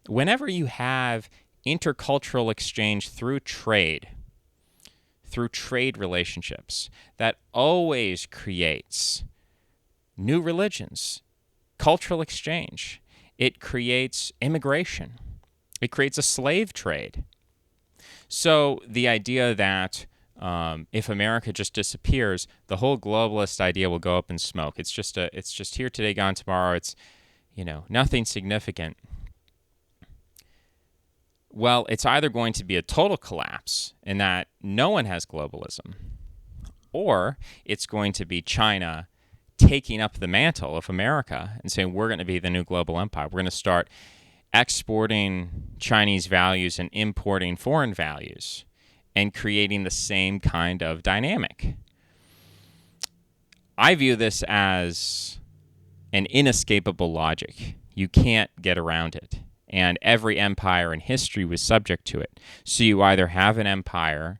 whenever you have intercultural exchange through trade relationships, that always creates new religions, cultural exchange. It creates immigration. It creates a slave trade. So the idea that if America just disappears, the whole globalist idea will go up in smoke. It's just here today, gone tomorrow. It's nothing significant. Well, it's either going to be a total collapse in that no one has globalism, or it's going to be China taking up the mantle of America and saying we're going to be the new global empire. We're going to start exporting Chinese values and importing foreign values and creating the same kind of dynamic. I view this as an inescapable logic. You can't get around it. And every empire in history was subject to it. So you either have an empire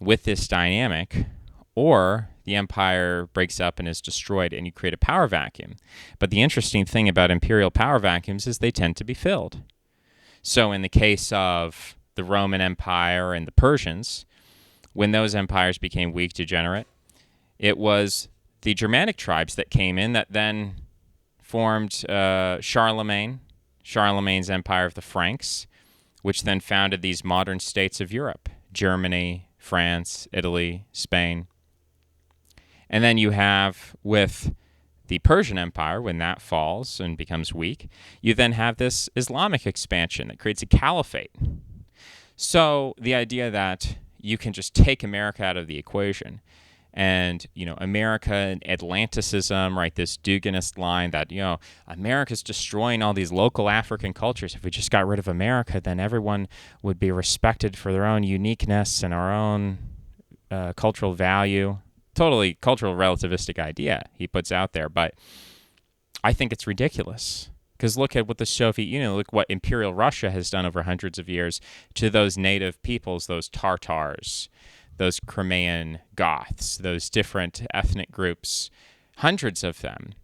with this dynamic, or the empire breaks up and is destroyed and you create a power vacuum. But the interesting thing about imperial power vacuums is they tend to be filled. So in the case of the Roman Empire and the Persians, when those empires became weak, degenerate, it was the Germanic tribes that came in that then formed Charlemagne's Empire of the Franks, which then founded these modern states of Europe: Germany, France, Italy, Spain. And then you have, with the Persian Empire, when that falls and becomes weak, you then have this Islamic expansion that creates a caliphate. So the idea that you can just take America out of the equation, and America and Atlanticism, right? This Duginist line that America's destroying all these local African cultures. If we just got rid of America, then everyone would be respected for their own uniqueness and our own cultural value. Totally cultural relativistic idea he puts out there, but I think it's ridiculous. Because look at what the Soviet Union, look what Imperial Russia has done over hundreds of years to those native peoples, those Tartars, those Crimean Goths, those different ethnic groups, hundreds of them.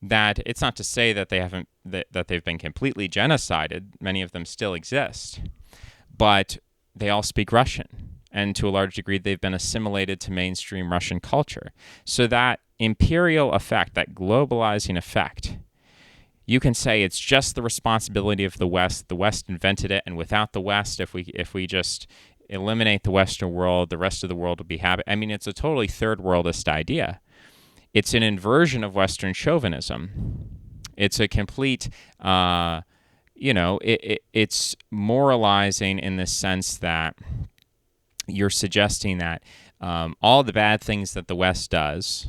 That it's not to say that they've been completely genocided. Many of them still exist, but they all speak Russian, and to a large degree, they've been assimilated to mainstream Russian culture. So that imperial effect, that globalizing effect, you can say it's just the responsibility of the West. The West invented it, and without the West, if we just eliminate the Western world, the rest of the world will be happy. I mean, it's a totally third worldist idea. It's an inversion of Western chauvinism. It's a complete, it's moralizing in the sense that you're suggesting that all the bad things that the West does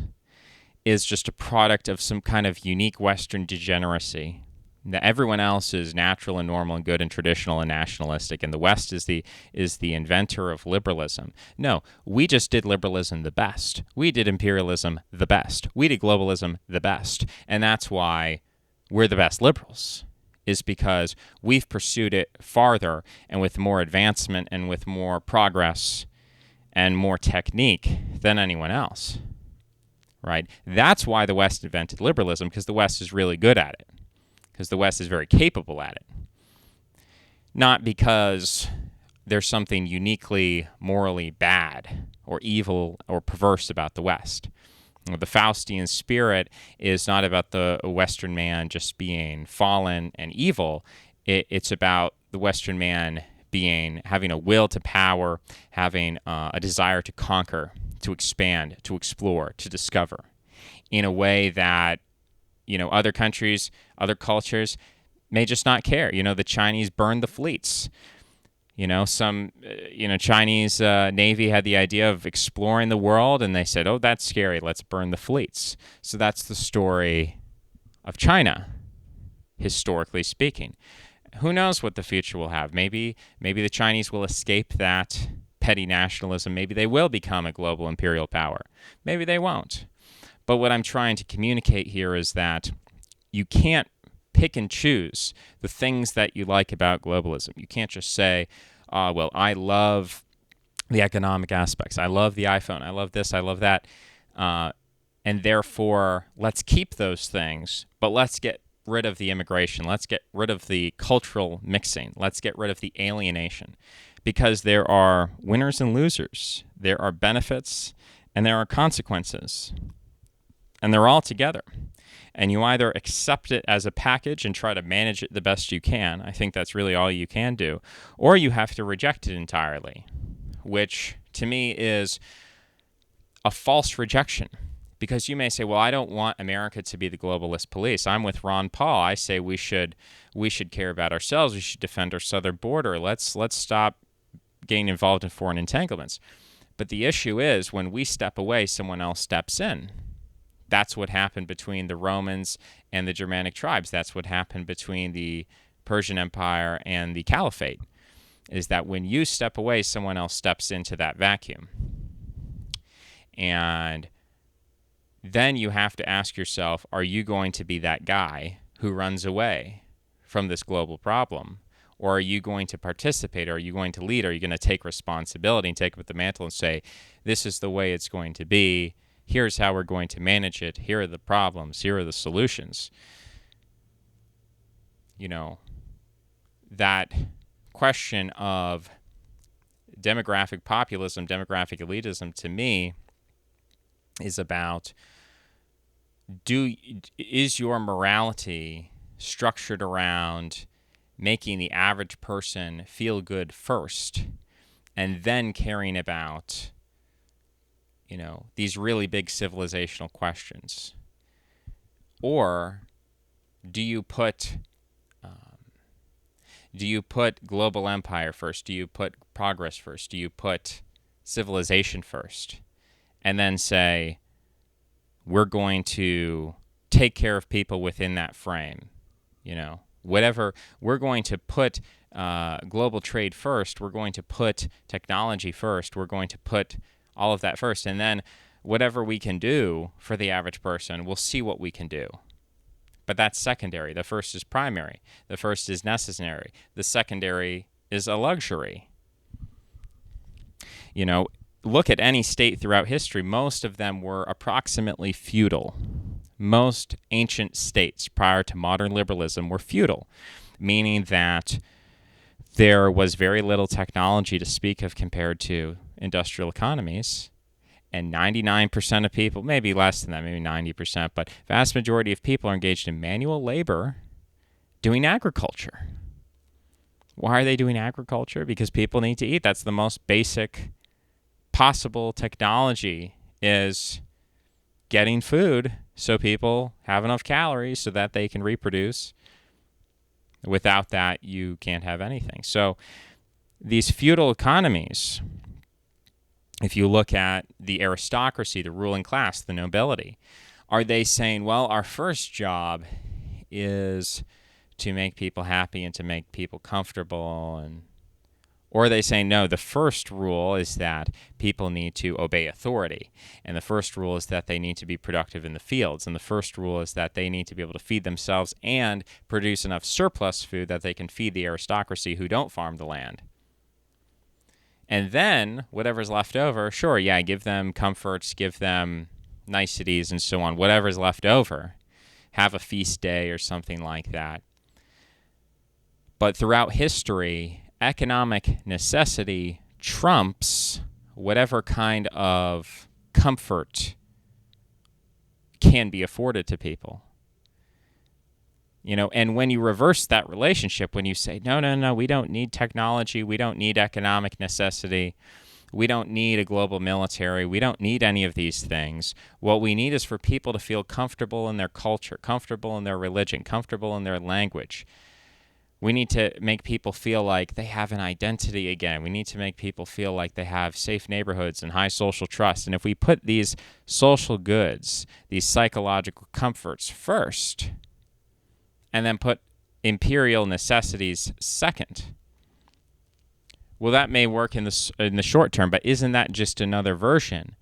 is just a product of some kind of unique Western degeneracy, that everyone else is natural and normal and good and traditional and nationalistic, and the West is the inventor of liberalism. No, we just did liberalism the best. We did imperialism the best. We did globalism the best. And that's why we're the best liberals, is because we've pursued it farther and with more advancement and with more progress and more technique than anyone else. Right? That's why the West invented liberalism, because the West is really good at it. Because the West is very capable at it. Not because there's something uniquely morally bad or evil or perverse about the West. The Faustian spirit is not about the Western man just being fallen and evil. It's about the Western man having a will to power, having a desire to conquer, to expand, to explore, to discover, in a way that other countries, other cultures may just not care. The Chinese burned the fleets. Chinese Navy had the idea of exploring the world, and they said, oh, that's scary, let's burn the fleets. So that's the story of China, historically speaking. Who knows what the future will have? Maybe the Chinese will escape that petty nationalism. Maybe they will become a global imperial power. Maybe they won't. But what I'm trying to communicate here is that you can't pick and choose the things that you like about globalism. You can't just say, well, I love the economic aspects. I love the iPhone. I love this. I love that. And therefore, let's keep those things, but let's get rid of the immigration. Let's get rid of the cultural mixing. Let's get rid of the alienation. Because there are winners and losers. There are benefits and there are consequences. And they're all together. And you either accept it as a package and try to manage it the best you can. I think that's really all you can do. Or you have to reject it entirely, which to me is a false rejection. Because you may say, well, I don't want America to be the globalist police. I'm with Ron Paul. I say we should care about ourselves. We should defend our southern border. Let's stop getting involved in foreign entanglements. But the issue is when we step away, someone else steps in. That's what happened between the Romans and the Germanic tribes. That's what happened between the Persian Empire and the Caliphate, is that when you step away, someone else steps into that vacuum. And then you have to ask yourself, are you going to be that guy who runs away from this global problem? Or are you going to participate? Are you going to lead? Are you going to take responsibility and take up the mantle and say, this is the way it's going to be. Here's how we're going to manage it. Here are the problems. Here are the solutions. You know, that question of demographic populism, demographic elitism, to me, is about is your morality structured around making the average person feel good first and then caring about, you know, these really big civilizational questions? Or do you put global empire first? Do you put progress first? Do you put civilization first? And then say, we're going to take care of people within that frame, you know, whatever. We're going to put global trade first. We're going to put technology first. We're going to put all of that first. And then whatever we can do for the average person, we'll see what we can do. But that's secondary. The first is primary. The first is necessary. The secondary is a luxury. You know, look at any state throughout history. Most of them were approximately feudal. Most ancient states prior to modern liberalism were feudal, meaning that there was very little technology to speak of compared to industrial economies. And 99% of people, maybe less than that, maybe 90%, but vast majority of people are engaged in manual labor doing agriculture. Why are they doing agriculture? Because people need to eat. That's the most basic possible technology, is getting food so people have enough calories so that they can reproduce. Without that, you can't have anything. So these feudal economies, if you look at the aristocracy, the ruling class, the nobility, are they saying, well, our first job is to make people happy and to make people comfortable? Or are they saying, no, the first rule is that people need to obey authority. And the first rule is that they need to be productive in the fields. And the first rule is that they need to be able to feed themselves and produce enough surplus food that they can feed the aristocracy who don't farm the land. And then whatever's left over, sure, yeah, give them comforts, give them niceties and so on, whatever's left over. Have a feast day or something like that. But throughout history, economic necessity trumps whatever kind of comfort can be afforded to people. You know, and when you reverse that relationship, when you say, no, we don't need technology, we don't need economic necessity, we don't need a global military, we don't need any of these things. What we need is for people to feel comfortable in their culture, comfortable in their religion, comfortable in their language. We need to make people feel like they have an identity again. We need to make people feel like they have safe neighborhoods and high social trust. And if we put these social goods, these psychological comforts first, and then put imperial necessities second, well, that may work in the short term, but isn't that just another version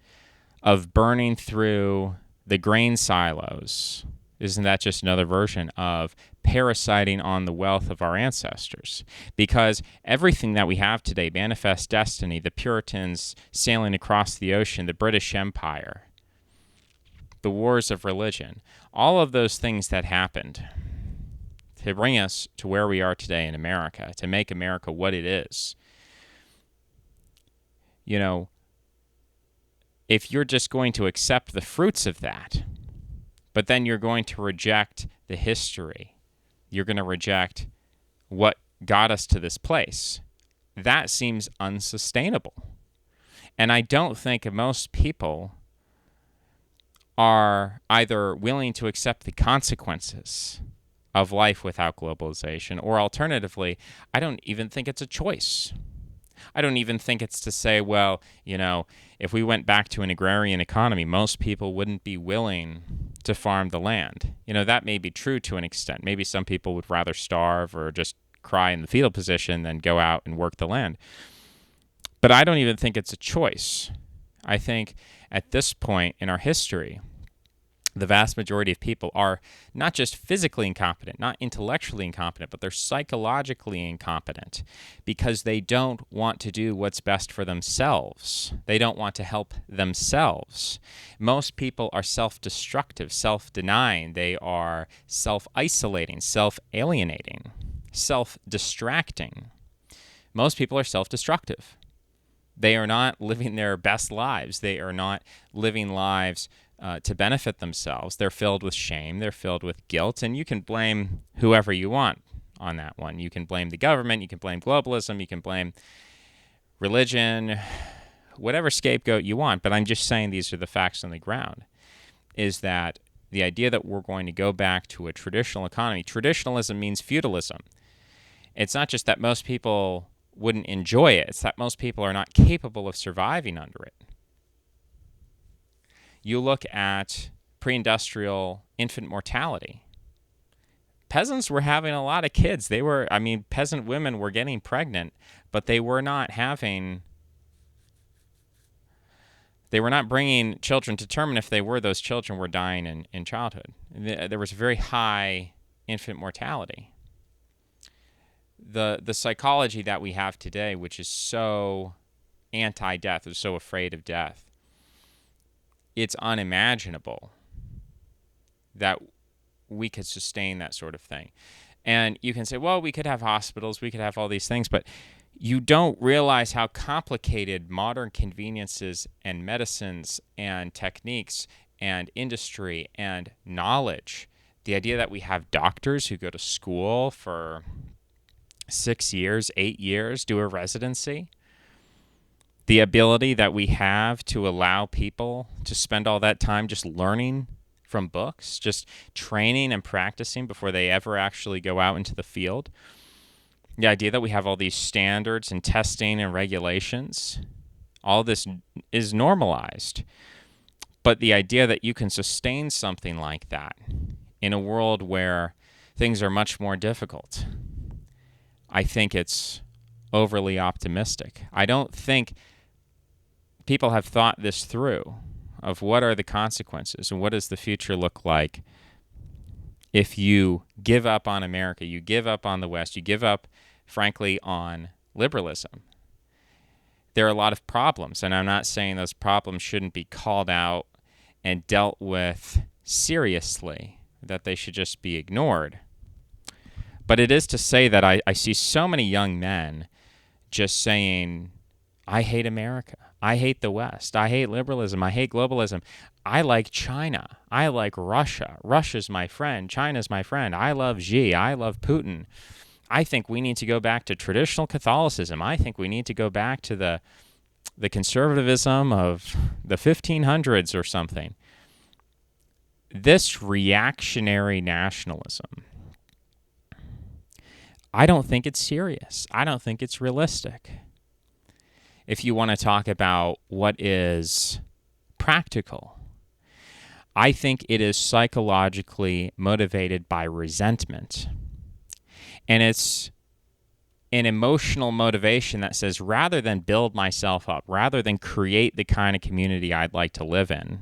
of burning through the grain silos? Isn't that just another version of parasiting on the wealth of our ancestors? Because everything that we have today, Manifest Destiny, the Puritans sailing across the ocean, the British Empire, the wars of religion, all of those things that happened to bring us to where we are today in America, to make America what it is. You know, if you're just going to accept the fruits of that, but then you're going to reject the history, you're going to reject what got us to this place, that seems unsustainable. And I don't think most people are either willing to accept the consequences of life without globalization, or alternatively, I don't even think it's a choice. I don't even think it's to say, well, you know, if we went back to an agrarian economy, most people wouldn't be willing to farm the land. You know, that may be true to an extent. Maybe some people would rather starve or just cry in the fetal position than go out and work the land. But I don't even think it's a choice. I think at this point in our history, the vast majority of people are not just physically incompetent, not intellectually incompetent, but they're psychologically incompetent because they don't want to do what's best for themselves. They don't want to help themselves. Most people are self-destructive, self-denying. They are self-isolating, self-alienating, self-distracting. Most people are self-destructive. They are not living their best lives. They are not living lives to benefit themselves. They're filled with shame. They're filled with guilt. And you can blame whoever you want on that one. You can blame the government. You can blame globalism. You can blame religion, whatever scapegoat you want. But I'm just saying these are the facts on the ground, is that the idea that we're going to go back to a traditional economy, traditionalism means feudalism. It's not just that most people wouldn't enjoy it. It's that most people are not capable of surviving under it. You look at pre-industrial infant mortality. Peasants were having a lot of kids. Peasant women were getting pregnant, but they were not bringing children to term, and if they were, those children were dying in childhood. There was very high infant mortality. The psychology that we have today, which is so anti-death, is so afraid of death, it's unimaginable that we could sustain that sort of thing. And you can say, well, we could have hospitals, we could have all these things, but you don't realize how complicated modern conveniences and medicines and techniques and industry and knowledge, the idea that we have doctors who go to school for 6 years, 8 years, do a residency, the ability that we have to allow people to spend all that time just learning from books, just training and practicing before they ever actually go out into the field. The idea that we have all these standards and testing and regulations, all this is normalized. But the idea that you can sustain something like that in a world where things are much more difficult, I think it's overly optimistic. I don't think people have thought this through of what are the consequences and what does the future look like if you give up on America, you give up on the West, you give up, frankly, on liberalism. There are a lot of problems, and I'm not saying those problems shouldn't be called out and dealt with seriously, that they should just be ignored. But it is to say that I see so many young men just saying, I hate America. I hate the West. I hate liberalism. I hate globalism. I like China. I like Russia. Russia's my friend. China's my friend. I love Xi. I love Putin. I think we need to go back to traditional Catholicism. I think we need to go back to the conservatism of the 1500s or something. This reactionary nationalism, I don't think it's serious. I don't think it's realistic. If you want to talk about what is practical, I think it is psychologically motivated by resentment. And it's an emotional motivation that says, rather than build myself up, rather than create the kind of community I'd like to live in,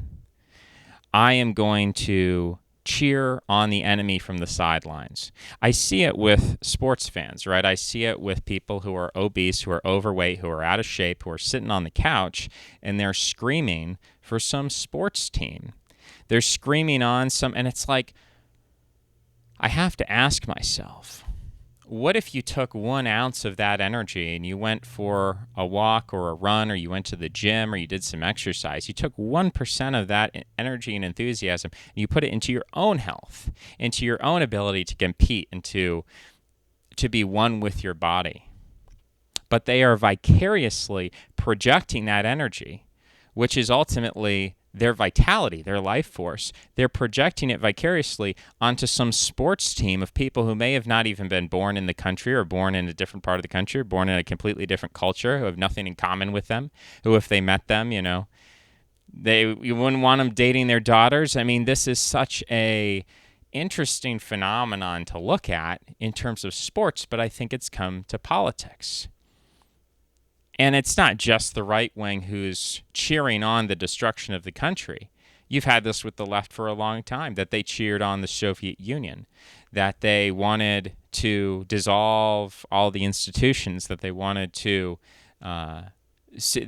I am going to cheer on the enemy from the sidelines. I see it with sports fans, right? I see it with people who are obese, who are overweight, who are out of shape, who are sitting on the couch, and they're screaming for some sports team. They're screaming on some, and it's like, I have to ask myself, what if you took 1 ounce of that energy and you went for a walk or a run, or you went to the gym, or you did some exercise? You took 1% of that energy and enthusiasm and you put it into your own health, into your own ability to compete and to be one with your body. But they are vicariously projecting that energy, which is ultimately their vitality, their life force. They're projecting it vicariously onto some sports team of people who may have not even been born in the country, or born in a different part of the country, or born in a completely different culture, who have nothing in common with them, who, if they met them, you wouldn't want them dating their daughters. I mean, this is such a interesting phenomenon to look at in terms of sports, but I think it's come to politics. And it's not just the right wing who's cheering on the destruction of the country. You've had this with the left for a long time, that they cheered on the Soviet Union, that they wanted to dissolve all the institutions, that they wanted to see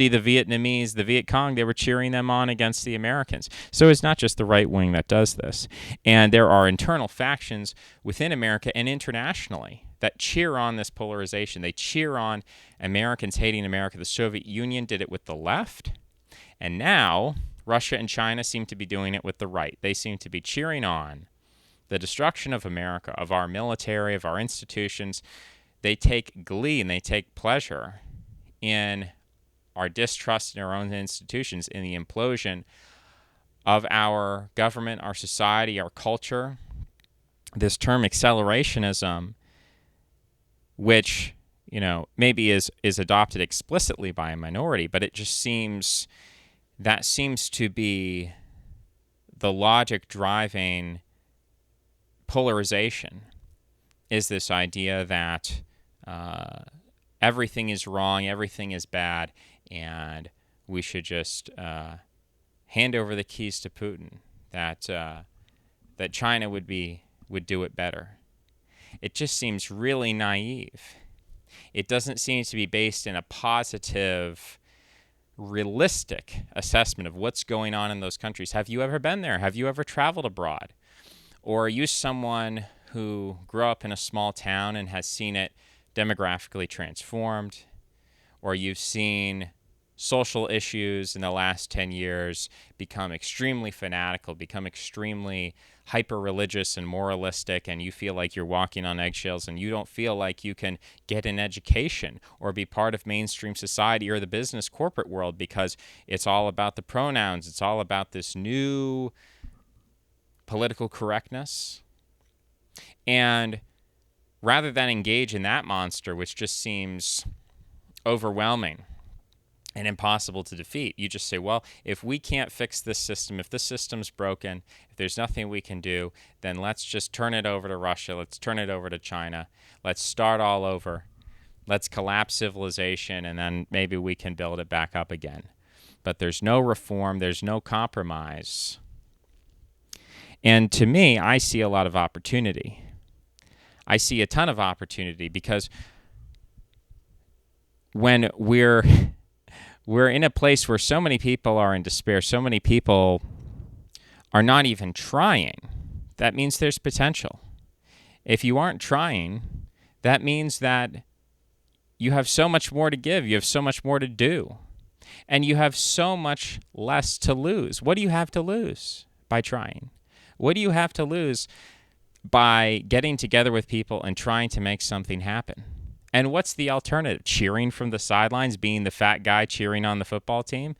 the Vietnamese, the Viet Cong, they were cheering them on against the Americans. So it's not just the right wing that does this. And there are internal factions within America and internationally that cheer on this polarization. They cheer on Americans hating America. The Soviet Union did it with the left, and now Russia and China seem to be doing it with the right. They seem to be cheering on the destruction of America, of our military, of our institutions. They take glee and they take pleasure in our distrust in our own institutions, in the implosion of our government, our society, our culture. This term accelerationism, which, maybe is adopted explicitly by a minority, but it just seems to be the logic driving polarization, is this idea that everything is wrong, everything is bad, and we should just hand over the keys to Putin, that China would do it better. It just seems really naive. It doesn't seem to be based in a positive, realistic assessment of what's going on in those countries. Have you ever been there? Have you ever traveled abroad? Or are you someone who grew up in a small town and has seen it demographically transformed? Or you've seen social issues in the last 10 years become extremely fanatical, become extremely hyper-religious and moralistic, and you feel like you're walking on eggshells, and you don't feel like you can get an education or be part of mainstream society or the business corporate world because it's all about the pronouns, it's all about this new political correctness. And rather than engage in that monster, which just seems overwhelming and impossible to defeat, you just say, well, if we can't fix this system, if this system's broken, if there's nothing we can do, then let's just turn it over to Russia, let's turn it over to China, let's start all over, let's collapse civilization, and then maybe we can build it back up again. But there's no reform, there's no compromise. And to me, I see a lot of opportunity. I see a ton of opportunity, because when we're in a place where so many people are in despair, so many people are not even trying, that means there's potential. If you aren't trying, that means that you have so much more to give, you have so much more to do, and you have so much less to lose. What do you have to lose by trying? What do you have to lose by getting together with people and trying to make something happen? And what's the alternative? Cheering from the sidelines, being the fat guy cheering on the football team?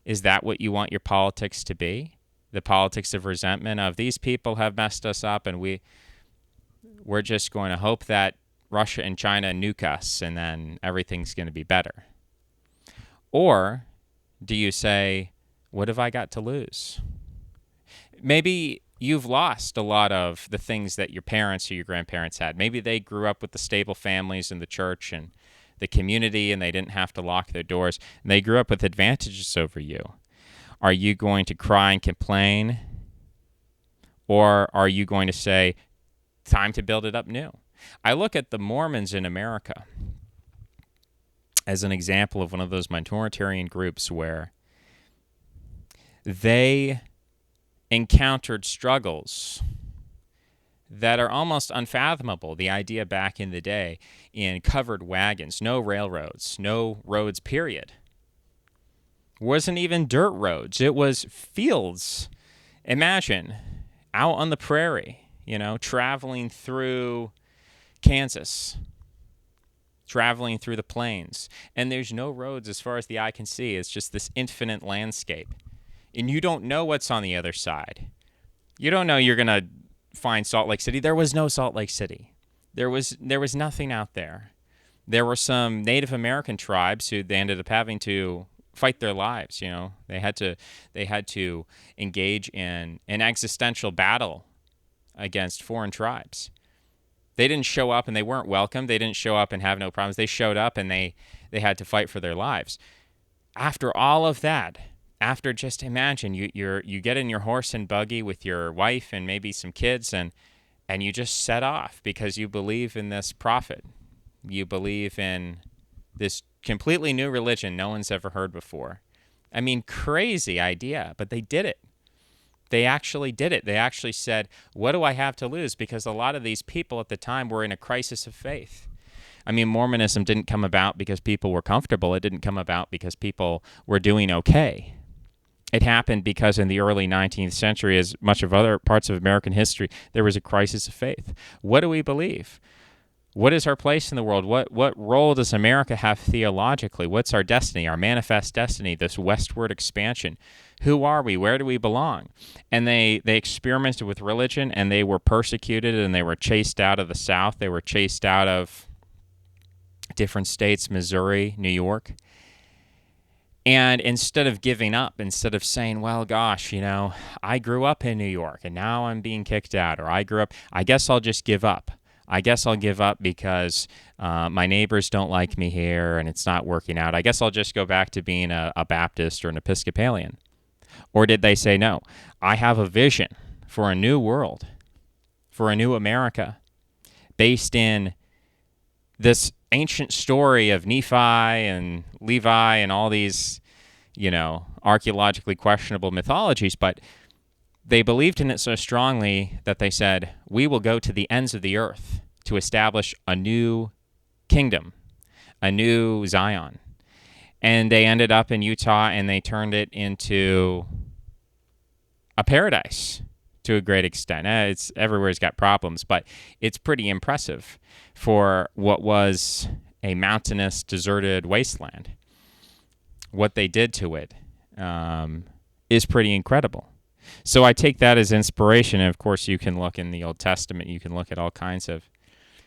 Is that what you want your politics to be? The politics of resentment of these people have messed us up, and we're just going to hope that Russia and China nuke us and then everything's going to be better? Or do you say, what have I got to lose? Maybe you've lost a lot of the things that your parents or your grandparents had. Maybe they grew up with the stable families in the church and the community, and they didn't have to lock their doors. And they grew up with advantages over you. Are you going to cry and complain? Or are you going to say, time to build it up new? I look at the Mormons in America as an example of one of those minoritarian groups where they encountered struggles that are almost unfathomable. The idea back in the day in covered wagons, no railroads, no roads, period. Wasn't even dirt roads. It was fields. Imagine out on the prairie, traveling through Kansas, traveling through the plains, and there's no roads as far as the eye can see. It's just this infinite landscape. And you don't know what's on the other side. You don't know you're going to find Salt Lake City. There was no Salt Lake City. There was nothing out there. There were some Native American tribes who they ended up having to fight their lives. They had to engage in an existential battle against foreign tribes. They didn't show up and they weren't welcome. They didn't show up and have no problems. They showed up and they had to fight for their lives. After all of that, after just imagine you get in your horse and buggy with your wife and maybe some kids and you just set off because you believe in this prophet. You believe in this completely new religion no one's ever heard before. I mean, crazy idea, but they did it. They actually did it. They actually said, what do I have to lose? Because a lot of these people at the time were in a crisis of faith. I mean, Mormonism didn't come about because people were comfortable. It didn't come about because people were doing okay. It happened because in the early 19th century, as much of other parts of American history, there was a crisis of faith. What do we believe? What is our place in the world? What role does America have theologically? What's our destiny, our manifest destiny, this westward expansion? Who are we? Where do we belong? And they experimented with religion, and they were persecuted, and they were chased out of the South. They were chased out of different states, Missouri, New York. And instead of giving up, instead of saying, well, gosh, I grew up in New York, and now I'm being kicked out, or I guess I'll just give up. I guess I'll give up because my neighbors don't like me here and it's not working out. I guess I'll just go back to being a Baptist or an Episcopalian. Or did they say, no, I have a vision for a new world, for a new America, based in this ancient story of Nephi and Levi and all these, archaeologically questionable mythologies, but they believed in it so strongly that they said, we will go to the ends of the earth to establish a new kingdom, a new Zion. And they ended up in Utah and they turned it into a paradise to a great extent. It's everywhere's got problems, but it's pretty impressive for what was a mountainous, deserted wasteland. What they did to it is pretty incredible. So I take that as inspiration. And of course, you can look in the Old Testament. You can look at all kinds of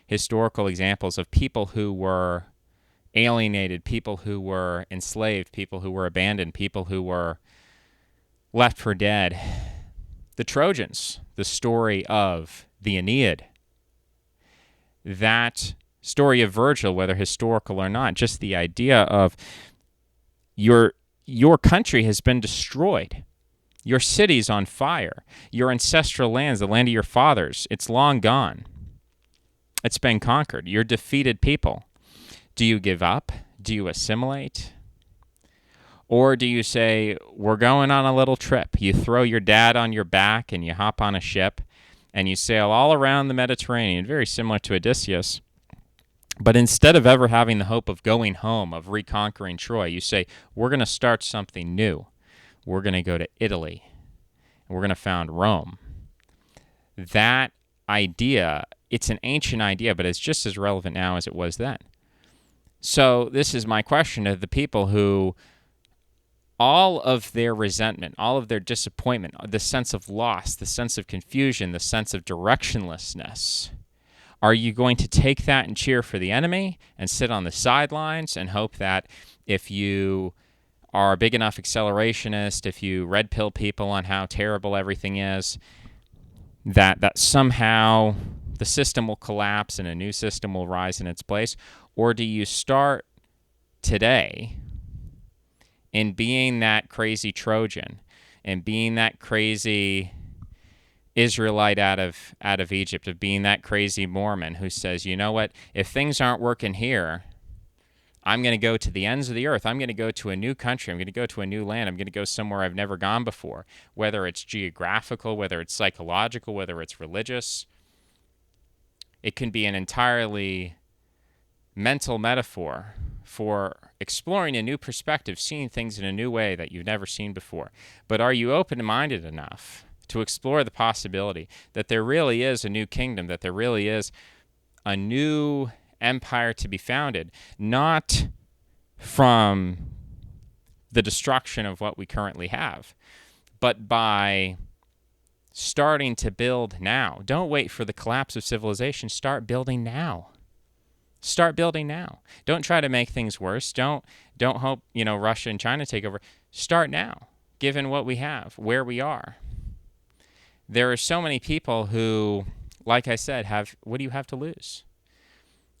historical examples of people who were alienated, people who were enslaved, people who were abandoned, people who were left for dead. The Trojans, the story of the Aeneid, that story of Virgil, whether historical or not, just the idea of your country has been destroyed. Your city's on fire. Your ancestral lands, the land of your fathers, it's long gone. It's been conquered. You're defeated people. Do you give up? Do you assimilate? Or do you say, we're going on a little trip? You throw your dad on your back and you hop on a ship and you sail all around the Mediterranean, very similar to Odysseus. But instead of ever having the hope of going home, of reconquering Troy, you say, we're going to start something new. We're going to go to Italy. We're going to found Rome. That idea, it's an ancient idea, but it's just as relevant now as it was then. So this is my question to the people who, all of their resentment, all of their disappointment, the sense of loss, the sense of confusion, the sense of directionlessness, are you going to take that and cheer for the enemy and sit on the sidelines and hope that if you are a big enough accelerationist, if you red pill people on how terrible everything is, that somehow the system will collapse and a new system will rise in its place? Or do you start today in being that crazy Trojan and being that crazy Israelite out of Egypt, of being that crazy Mormon who says, you know what, if things aren't working here, I'm going to go to the ends of the earth. I'm going to go to a new country. I'm going to go to a new land. I'm going to go somewhere I've never gone before, whether it's geographical, whether it's psychological, whether it's religious. It can be an entirely mental metaphor for exploring a new perspective, seeing things in a new way that you've never seen before. But are you open-minded enough to explore the possibility that there really is a new kingdom, that there really is a new empire to be founded, not from the destruction of what we currently have, but by starting to build now? Don't wait for the collapse of civilization. Start building now. Start building now. Don't try to make things worse. Don't hope, Russia and China take over. Start now, given what we have, where we are. There are so many people who, like I said, what do you have to lose?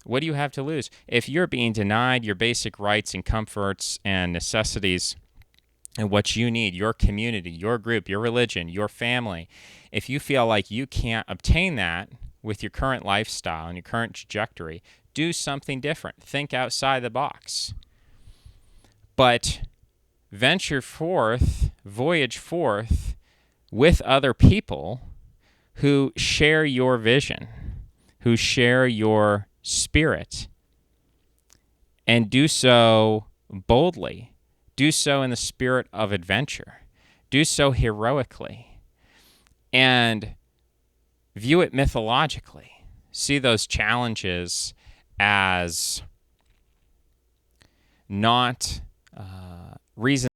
What do you have to lose? If you're being denied your basic rights and comforts and necessities and what you need, your community, your group, your religion, your family, if you feel like you can't obtain that with your current lifestyle and your current trajectory, do something different. Think outside the box. But venture forth, voyage forth with other people who share your vision, who share your spirit, and do so boldly. Do so in the spirit of adventure. Do so heroically. And view it mythologically. See those challenges as not reasons